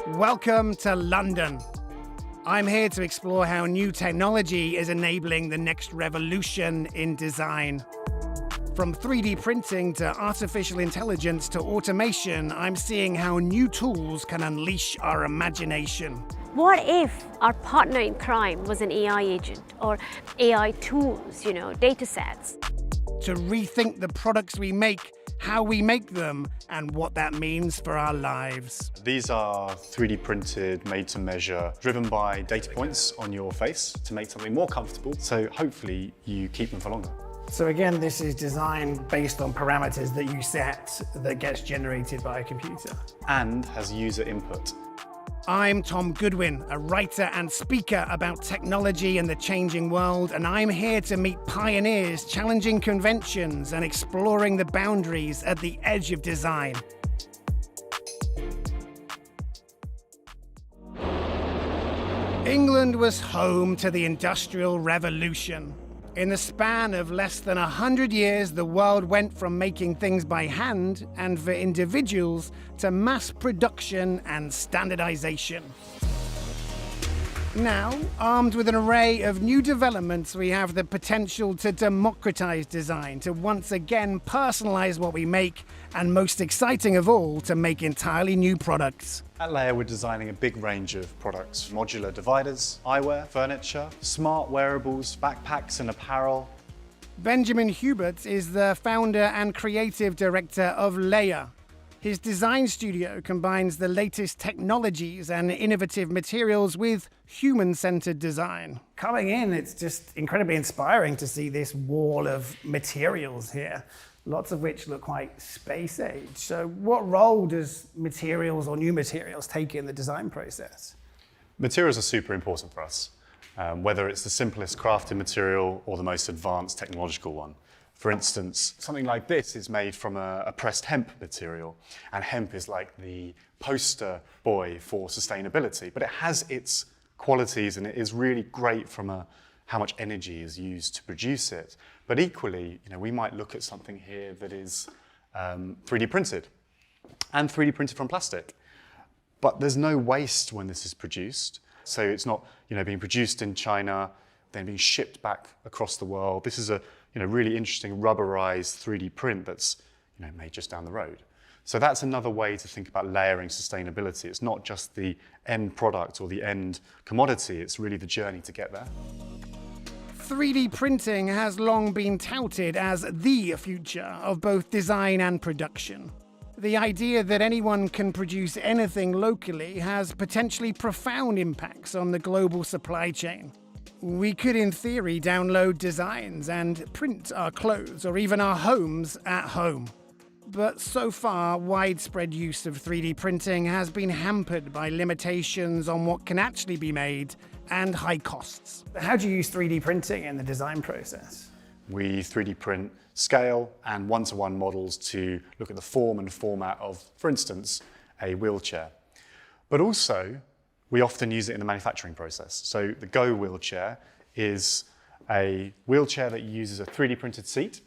Welcome to London. I'm here to explore how new technology is enabling the next revolution in design. From 3D printing to artificial intelligence to automation, I'm seeing how new tools can unleash our imagination. What if our partner in crime was an AI agent or AI tools, data sets? To rethink the products we make, how we make them, and what that means for our lives. These are 3D printed, made to measure, driven by data points on your face to make something more comfortable, so hopefully you keep them for longer. So again, this is design based on parameters that you set that gets generated by a computer. And has user input. I'm Tom Goodwin, a writer and speaker about technology and the changing world, and I'm here to meet pioneers challenging conventions and exploring the boundaries at the edge of design. England was home to the Industrial Revolution. In the span of less than 100 years, the world went from making things by hand and for individuals to mass production and standardization. Now, armed with an array of new developments, we have the potential to democratize design, to once again personalize what we make, and most exciting of all, to make entirely new products. At Layer, we're designing a big range of products: modular dividers, eyewear, furniture, smart wearables, backpacks and apparel. Benjamin Hubert is the founder and creative director of Layer. His design studio combines the latest technologies and innovative materials with human-centered design. Coming in, it's just incredibly inspiring to see this wall of materials here, lots of which look quite space age. So what role does materials or new materials take in the design process? Materials are super important for us, whether it's the simplest crafted material or the most advanced technological one. For instance, something like this is made from a pressed hemp material, and hemp is like the poster boy for sustainability, but it has its qualities and it is really great from how much energy is used to produce it. But equally, we might look at something here that is 3D printed and 3D printed from plastic, but there's no waste when this is produced. So it's not being produced in China, then being shipped back across the world. This is a really interesting rubberized 3D print that's made just down the road. So that's another way to think about layering sustainability. It's not just the end product or the end commodity, it's really the journey to get there. 3D printing has long been touted as the future of both design and production. The idea that anyone can produce anything locally has potentially profound impacts on the global supply chain. We could, in theory, download designs and print our clothes or even our homes at home. But so far, widespread use of 3D printing has been hampered by limitations on what can actually be made and high costs. How do you use 3D printing in the design process? We 3D print scale and one-to-one models to look at the form and format of, for instance, a wheelchair. But also, we often use it in the manufacturing process. So the Go wheelchair is a wheelchair that uses a 3D printed seat,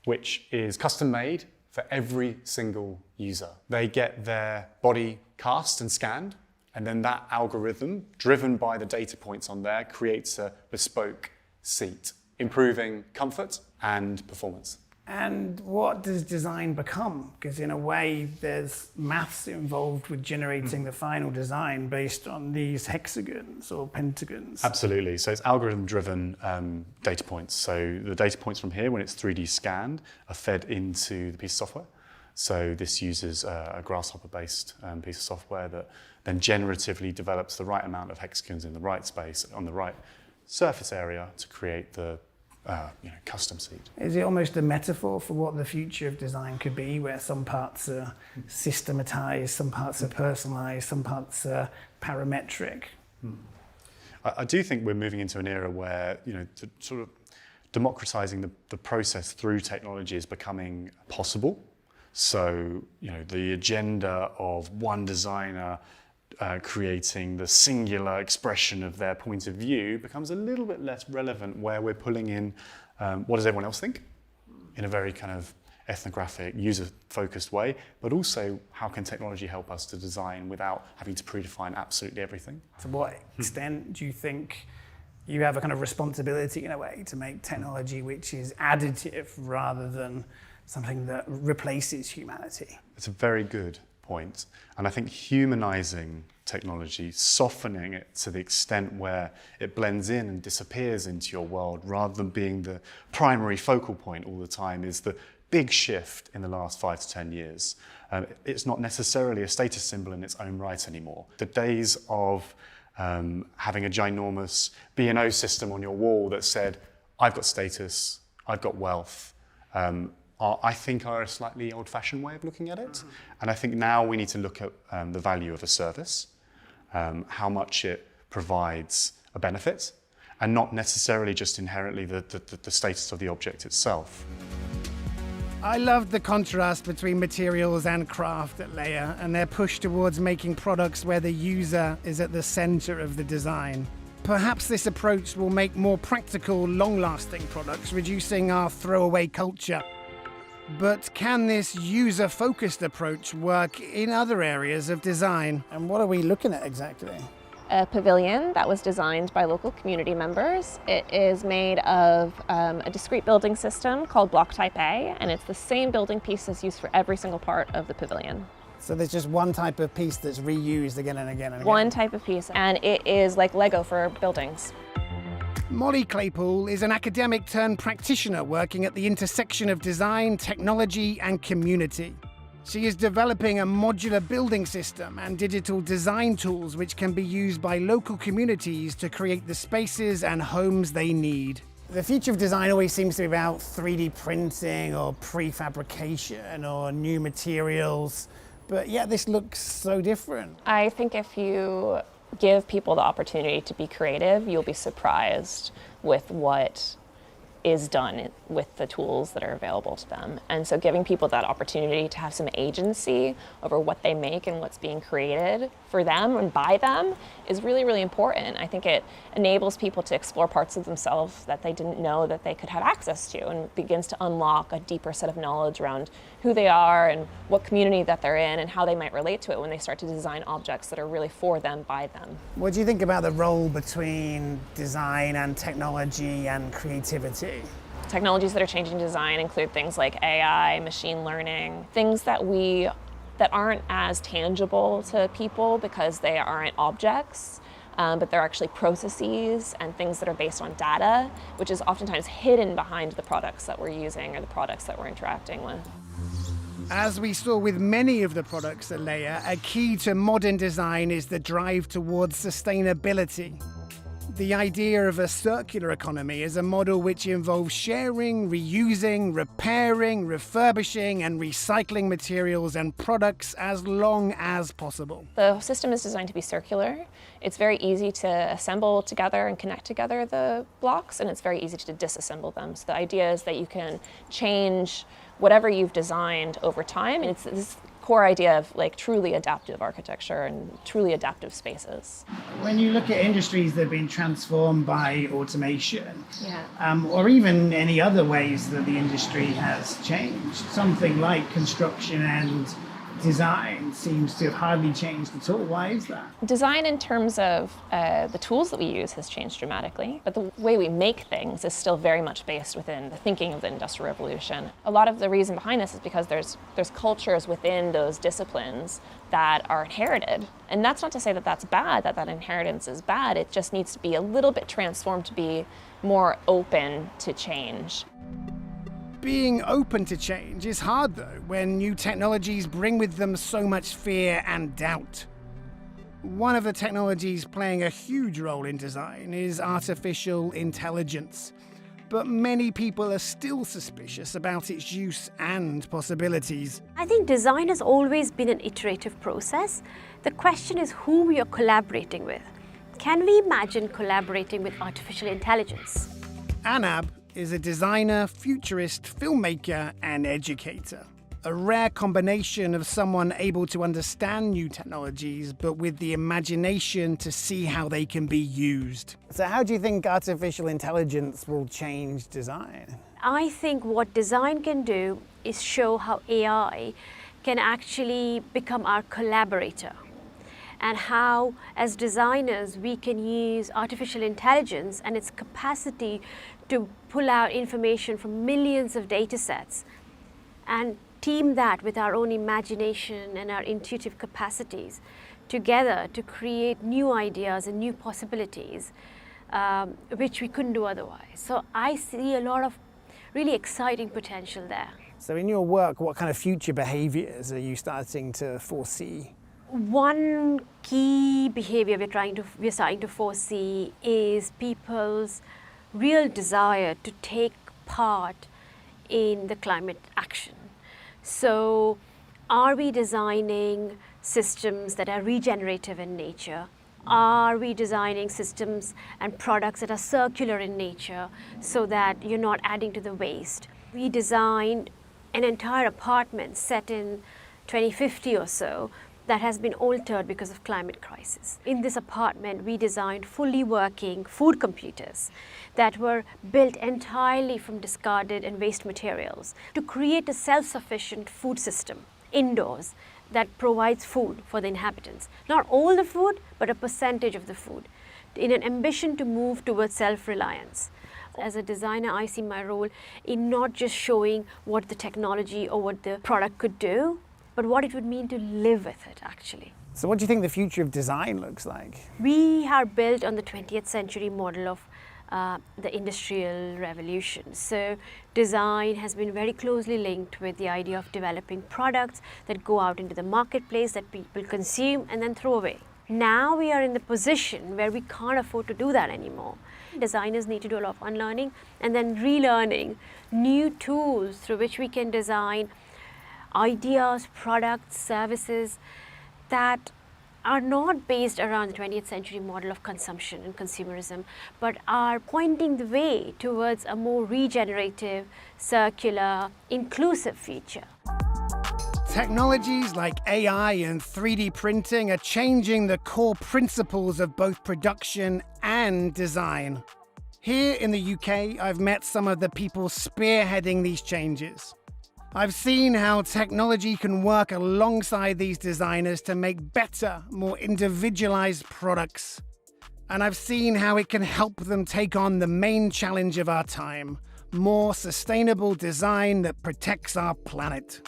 which is custom made for every single user. They get their body cast and scanned, and then that algorithm, driven by the data points on there, creates a bespoke seat, improving comfort and performance. And what does design become? Because in a way, there's maths involved with generating the final design based on these hexagons or pentagons. Absolutely. So it's algorithm-driven data points. So the data points from here, when it's 3D scanned, are fed into the piece of software. So this uses a Grasshopper-based piece of software that then generatively develops the right amount of hexagons in the right space on the right surface area to create the custom seat. Is it almost a metaphor for what the future of design could be, where some parts are systematized, some parts are personalized, some parts are parametric? I do think we're moving into an era where sort of democratizing the process through technology is becoming possible. So the agenda of one designer creating the singular expression of their point of view becomes a little bit less relevant, where we're pulling in what does everyone else think in a very kind of ethnographic, user-focused way, but also how can technology help us to design without having to predefine absolutely everything. To what extent do you think you have a kind of responsibility in a way to make technology which is additive rather than something that replaces humanity? It's a very good point. And I think humanizing technology, softening it to the extent where it blends in and disappears into your world rather than being the primary focal point all the time is the big shift in the last 5 to 10 years. It's not necessarily a status symbol in its own right anymore. The days of having a ginormous B&O system on your wall that said, I've got status, I've got wealth, I think are a slightly old-fashioned way of looking at it. And I think now we need to look at the value of a service, how much it provides a benefit, and not necessarily just inherently the status of the object itself. I loved the contrast between materials and craft at Leia and their push towards making products where the user is at the center of the design. Perhaps this approach will make more practical, long-lasting products, reducing our throwaway culture. But can this user-focused approach work in other areas of design? And what are we looking at exactly? A pavilion that was designed by local community members. It is made of a discrete building system called block type A, and it's the same building piece that's used for every single part of the pavilion. So there's just one type of piece that's reused again and again and again? One type of piece, and it is like Lego for buildings. Molly Claypool is an academic turned practitioner working at the intersection of design, technology, and community. She is developing a modular building system and digital design tools which can be used by local communities to create the spaces and homes they need. The future of design always seems to be about 3D printing or prefabrication or new materials, but yet this looks so different. I think if you give people the opportunity to be creative, you'll be surprised with what is done with the tools that are available to them. And so giving people that opportunity to have some agency over what they make and what's being created for them and by them is really, really important. I think it enables people to explore parts of themselves that they didn't know that they could have access to, and begins to unlock a deeper set of knowledge around who they are and what community that they're in and how they might relate to it when they start to design objects that are really for them, by them. What do you think about the role between design and technology and creativity? Technologies that are changing design include things like AI, machine learning, things that aren't as tangible to people because they aren't objects, but they're actually processes and things that are based on data, which is oftentimes hidden behind the products that we're using or the products that we're interacting with. As we saw with many of the products at Leia, a key to modern design is the drive towards sustainability. The idea of a circular economy is a model which involves sharing, reusing, repairing, refurbishing, and recycling materials and products as long as possible. The system is designed to be circular. It's very easy to assemble together and connect together the blocks, and it's very easy to disassemble them. So the idea is that you can change whatever you've designed over time. It's this core idea of like truly adaptive architecture and truly adaptive spaces. When you look at industries that have been transformed by automation, or even any other ways that the industry has changed, something like construction and design seems to have hardly changed at all. Why is that? Design in terms of the tools that we use has changed dramatically, but the way we make things is still very much based within the thinking of the Industrial Revolution. A lot of the reason behind this is because there's cultures within those disciplines that are inherited. And that's not to say that that's bad, that inheritance is bad. It just needs to be a little bit transformed to be more open to change. Being open to change is hard, though, when new technologies bring with them so much fear and doubt. One of the technologies playing a huge role in design is artificial intelligence, but many people are still suspicious about its use and possibilities. I think design has always been an iterative process. The question is who we are collaborating with. Can we imagine collaborating with artificial intelligence? Anab is a designer, futurist, filmmaker, and educator. A rare combination of someone able to understand new technologies, but with the imagination to see how they can be used. So how do you think artificial intelligence will change design? I think what design can do is show how AI can actually become our collaborator, and how, as designers, we can use artificial intelligence and its capacity to pull out information from millions of data sets and team that with our own imagination and our intuitive capacities together to create new ideas and new possibilities, which we couldn't do otherwise. So I see a lot of really exciting potential there. So in your work, what kind of future behaviors are you starting to foresee? One key behavior we're starting to foresee is people's real desire to take part in the climate action. So are we designing systems that are regenerative in nature? Are we designing systems and products that are circular in nature so that you're not adding to the waste? We designed an entire apartment set in 2050 or so that has been altered because of climate crisis. In this apartment, we designed fully working food computers that were built entirely from discarded and waste materials to create a self-sufficient food system indoors that provides food for the inhabitants. Not all the food, but a percentage of the food, in an ambition to move towards self-reliance. As a designer, I see my role in not just showing what the technology or what the product could do, but what it would mean to live with it, actually. So what do you think the future of design looks like? We are built on the 20th century model of the Industrial Revolution. So design has been very closely linked with the idea of developing products that go out into the marketplace that people consume and then throw away. Now we are in the position where we can't afford to do that anymore. Designers need to do a lot of unlearning and then relearning new tools through which we can design ideas, products, services that are not based around the 20th century model of consumption and consumerism, but are pointing the way towards a more regenerative, circular, inclusive future. Technologies like AI and 3D printing are changing the core principles of both production and design. Here in the UK, I've met some of the people spearheading these changes. I've seen how technology can work alongside these designers to make better, more individualized products. And I've seen how it can help them take on the main challenge of our time, more sustainable design that protects our planet.